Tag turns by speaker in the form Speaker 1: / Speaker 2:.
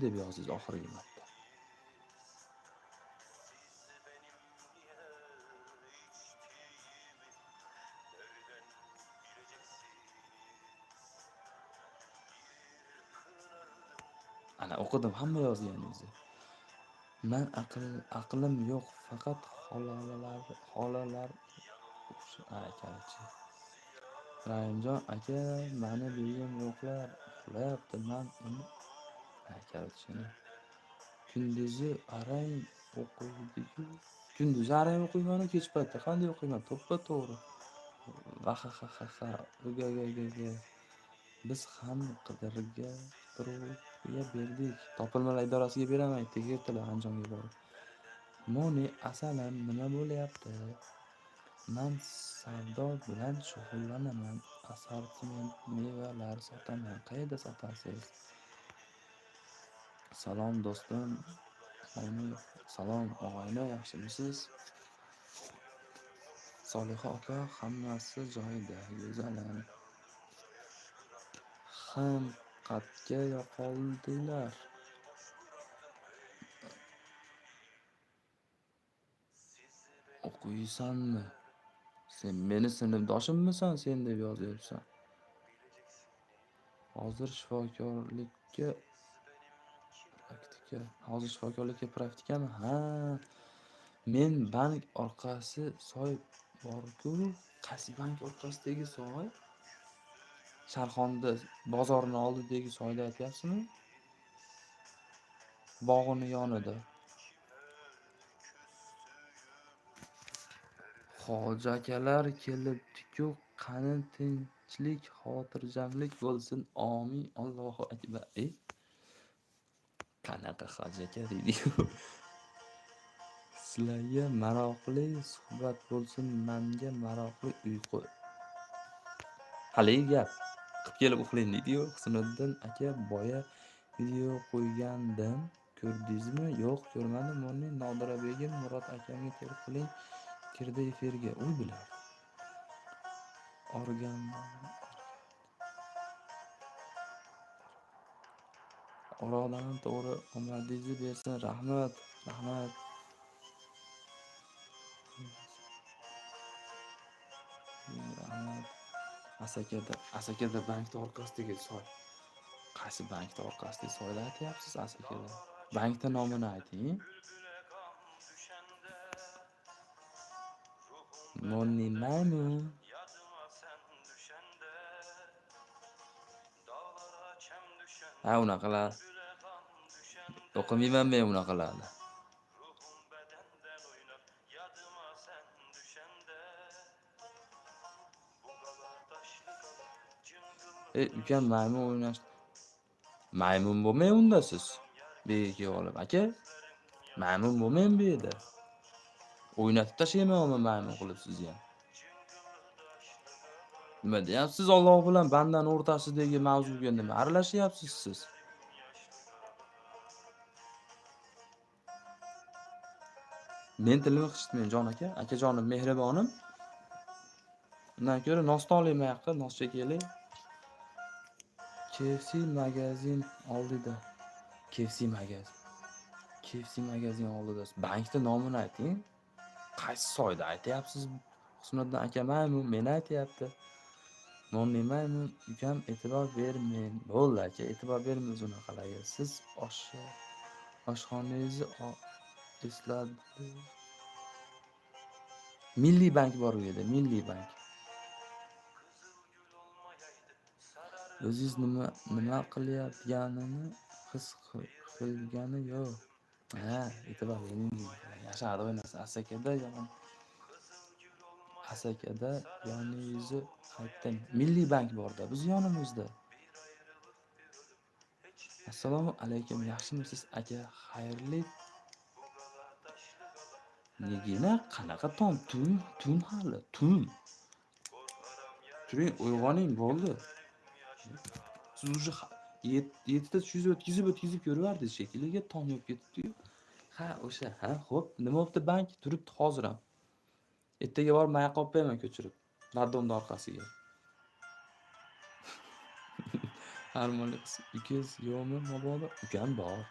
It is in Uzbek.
Speaker 1: deb yozasiz oxirgi marta. Ana o'qidim, hamma yozgan o'zi. Men aqlim yo'q, faqat xolalar akalichi. Rahimjon aka, mani begim uxlayapti, men uni akalichini. Kunduzi arang o'qiydi-ku. Kunduzi arang o'qiyman, kech paytda qanday o'qiyman? To'ppa-to'g'ri. Vahahaha. Uga. Biz ham qidiruvga berdik. Topilmalar idorasiga beraman, tegirdilar Andijonga borib. Moni asalan nima bo'lyapti? Men savdo bilan shug'ullanaman. Assortiment mevalar sotaman. Qayerda sotasiz? Salom do'stim. Salom og'ayni, yaxshimisiz? Solixa opa, hammasi joyida, go'zalim. Xilqatga yo'qoldilar. O'qiysanmi? Sen meni sinfdoshimmisan, sen deb yozyapsan. Hozir shifokorlikka praktikami? Ha. Men bank orqasi soy bor-ku, qaysi bank orqasidagi soy? Sharxonda bozorning oldidagi soyda aytyapsizmi? Bog'ini yonida. Hoji akalar kelibdi-ku, qani tinchlik, xotirjamlik bo'lsin. Amin. Allohu akbar. Qanaqa hoji aka deydi-ku. Sizlarga maroqli suhbat bo'lsin, menga maroqli uyqu. Haligi gap qilib kelib uxlang deydi-yu. Husniddin aka boya video qo'ygandim. Ko'rdingizmi? Yo'q, ko'rmadim. Monni Nodira begim Murod akamga telefoning kirdi efirga. Uy bilan. Orodan to'g'ri omadingizni bersin. Rahmat. Asakada bankda orqasidagi soy. Qaysi bankda orqasidagi soyda aytyapsiz Asakada? Bankda nomini ayting. Monni maymun. Ha, unaqalar. O'qimayman men unaqalarni. Ukam maymun o'ynash. Maymun bo'lmay unda siz. Begiga olib, aka. Maymun bo'lmay bu yerda. O'ynatib tashlaymanmi maymun qilib sizni ham? Nima deyapsiz? Alloh bilan bandan o'rtasidagi mavzuga nima aralashyapsiz siz? Men tilimni qishtmen jon aka. Akajonim mehribonim. Undan ko'ra nosni olaymi yoqqa, nos chekaylik. KFC magazin oldida. KFC magazin oldida. Bankda nomini ayting. Qaysi soyda aytyapsiz? Husniddin aka maymun meni aytyapti. Monni maymun, ukam e'tibor bermang. Bo'ldi aka, e'tibor bermaymiz unaqalarga. Siz oshxonangizni esladi. Milliy bank bor u yerda, Milliy bank. O'zingiz nima qilayotganini his qilgani yo'q. Ha, e'tibor bering. Yashardi o'ynasa Asakada yoningizni aytdim. Milliy bank borda, biz yonimizda. Assalomu alaykum, yaxshimisiz aka? Xayrli. Negina qanaqa tom? Tun hali, tun. Turing, uyg'oning bo'ldi. Siz уже 7da tushizib o'tkazib ko'rvardingiz shekilli, tom yo'q ketdi-yu. Ha, o'sha, ha, xo'p, nima bo'pti bank? Turibdi hozir ham. Ertaga borib mayoqqa olib qo'yaman ko'chirib. Raddomning orqasiga. Harmonli qiz. Ukangiz yo'qmi mabodo? Ukam bor.